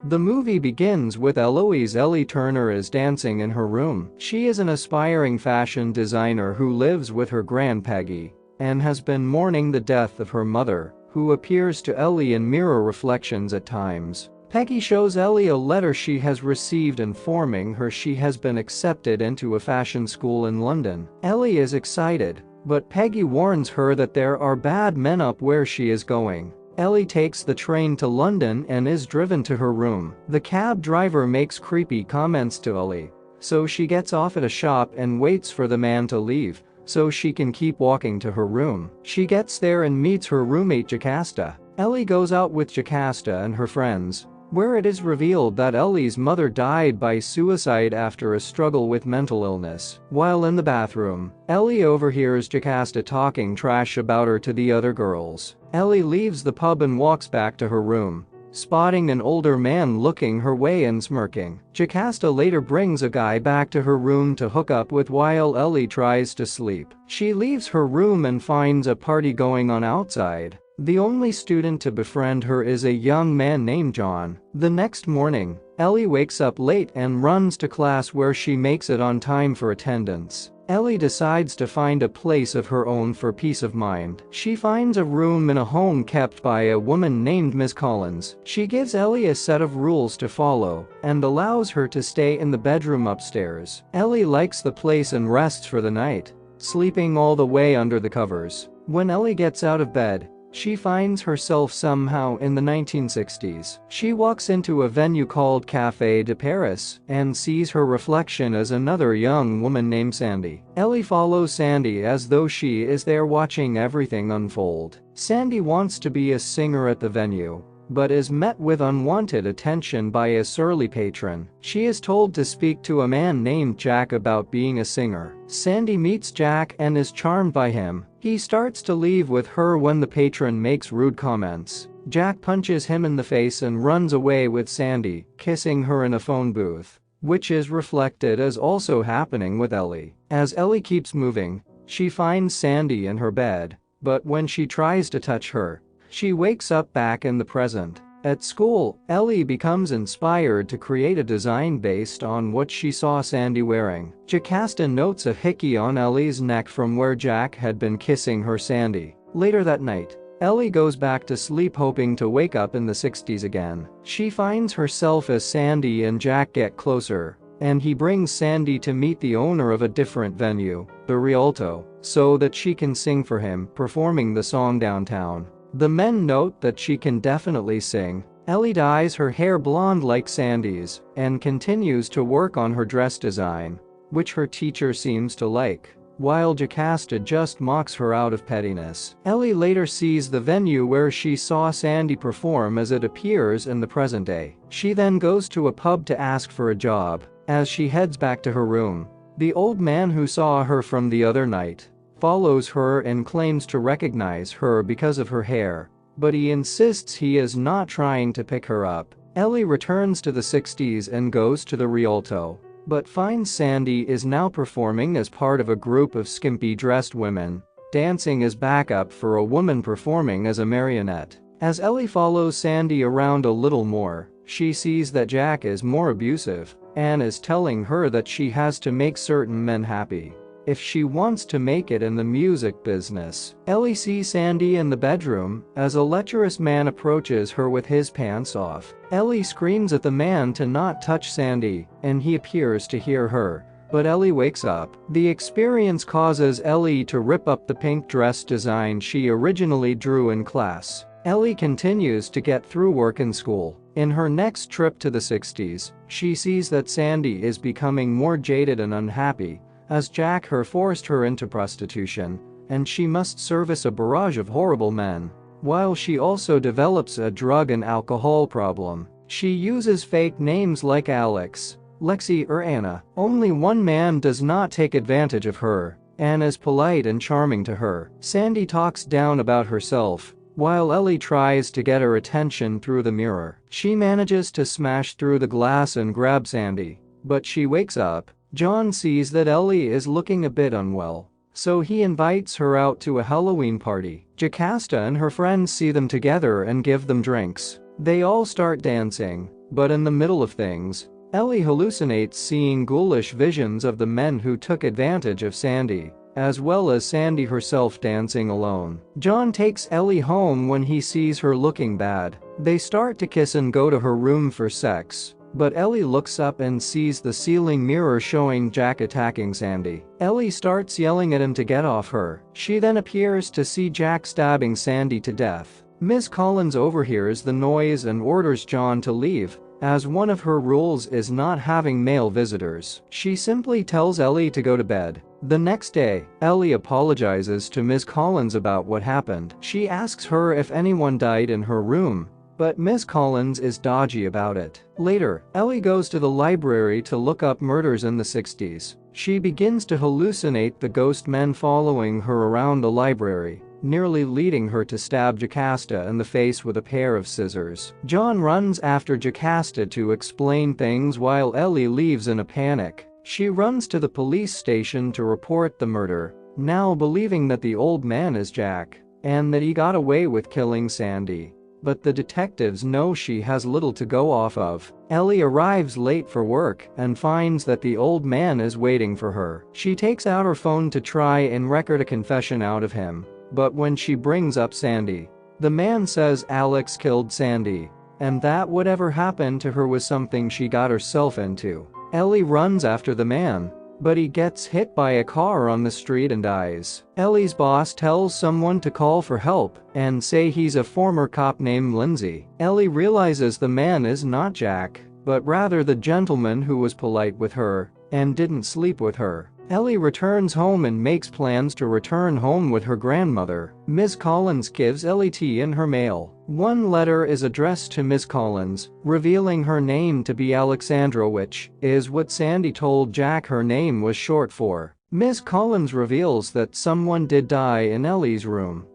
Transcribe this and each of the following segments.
The movie begins with Eloise Ellie Turner is dancing in her room. She is an aspiring fashion designer who lives with her grand Peggy and has been mourning the death of her mother, who appears to Ellie in mirror reflections at times. Peggy shows Ellie a letter she has received informing her she has been accepted into a fashion school in London. Ellie is excited, but Peggy warns her that there are bad men up where she is going. Ellie takes the train to London and is driven to her room. The cab driver makes creepy comments to Ellie, so she gets off at a shop and waits for the man to leave so she can keep walking to her room. She gets there and meets her roommate Jocasta. Ellie goes out with Jocasta and her friends, where it is revealed that Ellie's mother died by suicide after a struggle with mental illness. While in the bathroom, Ellie overhears Jocasta talking trash about her to the other girls. Ellie leaves the pub and walks back to her room, spotting an older man looking her way and smirking. Jocasta later brings a guy back to her room to hook up with while Ellie tries to sleep. She leaves her room and finds a party going on outside. The only student to befriend her is a young man named John. The next morning, Ellie wakes up late and runs to class where she makes it on time for attendance. Ellie decides to find a place of her own for peace of mind. She finds a room in a home kept by a woman named Miss Collins. She gives Ellie a set of rules to follow and allows her to stay in the bedroom upstairs. Ellie likes the place and rests for the night, sleeping all the way under the covers. When Ellie gets out of bed, she finds herself somehow in the 1960s. She walks into a venue called Café de Paris and sees her reflection as another young woman named Sandy. Ellie follows Sandy as though she is there watching everything unfold. Sandy wants to be a singer at the venue, but is met with unwanted attention by a surly patron. She is told to speak to a man named Jack about being a singer. Sandy meets Jack and is charmed by him. He starts to leave with her when the patron makes rude comments. Jack punches him in the face and runs away with Sandy, kissing her in a phone booth, which is reflected as also happening with Ellie. As Ellie keeps moving, she finds Sandy in her bed, but when she tries to touch her, she wakes up back in the present. At school, Ellie becomes inspired to create a design based on what she saw Sandy wearing. Jocasta notes a hickey on Ellie's neck from where Jack had been kissing her Sandy. Later that night, Ellie goes back to sleep hoping to wake up in the 60s again. She finds herself as Sandy and Jack get closer, and he brings Sandy to meet the owner of a different venue, the Rialto, so that she can sing for him, performing the song downtown. The men note that she can definitely sing. Ellie dyes her hair blonde like Sandy's and continues to work on her dress design, which her teacher seems to like, while Jocasta just mocks her out of pettiness. Ellie later sees the venue where she saw Sandy perform as it appears in the present day. She then goes to a pub to ask for a job. As she heads back to her room, the old man who saw her from the other night follows her and claims to recognize her because of her hair, but he insists he is not trying to pick her up. Ellie returns to the 60s and goes to the Rialto, but finds Sandy is now performing as part of a group of skimpy-dressed women, dancing as backup for a woman performing as a marionette. As Ellie follows Sandy around a little more, she sees that Jack is more abusive and is telling her that she has to make certain men happy if she wants to make it in the music business. Ellie sees Sandy in the bedroom as a lecherous man approaches her with his pants off. Ellie screams at the man to not touch Sandy, and he appears to hear her, but Ellie wakes up. The experience causes Ellie to rip up the pink dress design she originally drew in class. Ellie continues to get through work and school. In her next trip to the 60s, she sees that Sandy is becoming more jaded and unhappy, as Jack forced her into prostitution, and she must service a barrage of horrible men. While she also develops a drug and alcohol problem, she uses fake names like Alex, Lexi or Anna. Only one man does not take advantage of her, and is polite and charming to her. Sandy talks down about herself, while Ellie tries to get her attention through the mirror. She manages to smash through the glass and grab Sandy, but she wakes up. John sees that Ellie is looking a bit unwell, so he invites her out to a Halloween party. Jocasta and her friends see them together and give them drinks. They all start dancing, But in the middle of things, Ellie hallucinates seeing ghoulish visions of the men who took advantage of Sandy, as well as Sandy herself dancing alone. John takes Ellie home when he sees her looking bad. They start to kiss and go to her room for sex. But Ellie looks up and sees the ceiling mirror showing Jack attacking Sandy. Ellie starts yelling at him to get off her. She then appears to see Jack stabbing Sandy to death. Miss Collins overhears the noise and orders John to leave, as one of her rules is not having male visitors. She simply tells Ellie to go to bed. The next day, Ellie apologizes to Miss Collins about what happened. She asks her if anyone died in her room, but Miss Collins is dodgy about it. Later, Ellie goes to the library to look up murders in the 60s. She begins to hallucinate the ghost men following her around the library, nearly leading her to stab Jocasta in the face with a pair of scissors. John runs after Jocasta to explain things while Ellie leaves in a panic. She runs to the police station to report the murder, now believing that the old man is Jack, and that he got away with killing Sandy. But the detectives know she has little to go off of. Ellie arrives late for work and finds that the old man is waiting for her. She takes out her phone to try and record a confession out of him, but when she brings up Sandy, the man says Alex killed Sandy, and that whatever happened to her was something she got herself into. Ellie runs after the man, but he gets hit by a car on the street and dies. Ellie's boss tells someone to call for help and say he's a former cop named Lindsay. Ellie realizes the man is not Jack, but rather the gentleman who was polite with her and didn't sleep with her. Ellie returns home and makes plans to return home with her grandmother. Miss Collins gives Ellie tea in her mail. One letter is addressed to Miss Collins, revealing her name to be Alexandra, which is what Sandy told Jack her name was short for. Miss Collins reveals that someone did die in Ellie's room.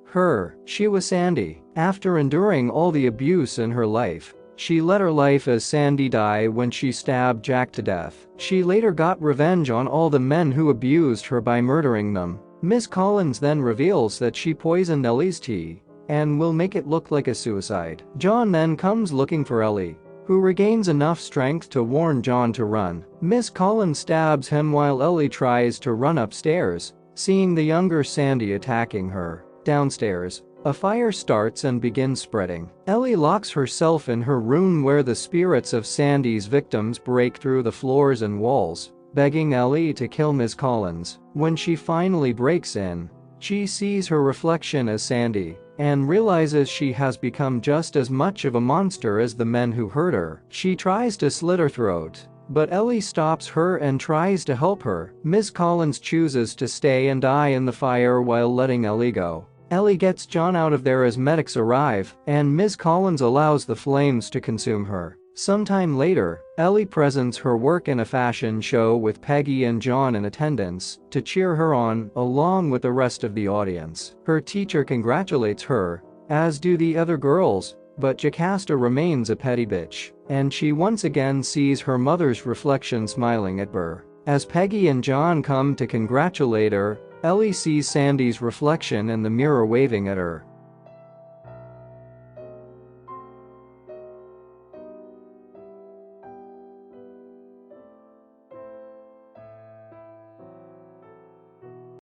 She was Sandy. After enduring all the abuse in her life, she let her life as Sandy die when she stabbed Jack to death. She later got revenge on all the men who abused her by murdering them. Miss Collins then reveals that she poisoned Ellie's tea and will make it look like a suicide. John then comes looking for Ellie, who regains enough strength to warn John to run. Miss Collins stabs him while Ellie tries to run upstairs, seeing the younger Sandy attacking her. Downstairs, a fire starts and begins spreading. Ellie locks herself in her room where the spirits of Sandy's victims break through the floors and walls, begging Ellie to kill Miss Collins. When she finally breaks in, she sees her reflection as Sandy and realizes she has become just as much of a monster as the men who hurt her. She tries to slit her throat, but Ellie stops her and tries to help her. Miss Collins chooses to stay and die in the fire while letting Ellie go. Ellie gets John out of there as medics arrive, and Miss Collins allows the flames to consume her. Sometime later, Ellie presents her work in a fashion show with Peggy and John in attendance to cheer her on, along with the rest of the audience. Her teacher congratulates her, as do the other girls, but Jocasta remains a petty bitch, and she once again sees her mother's reflection smiling at her. As Peggy and John come to congratulate her, Ellie sees Sandy's reflection in the mirror waving at her.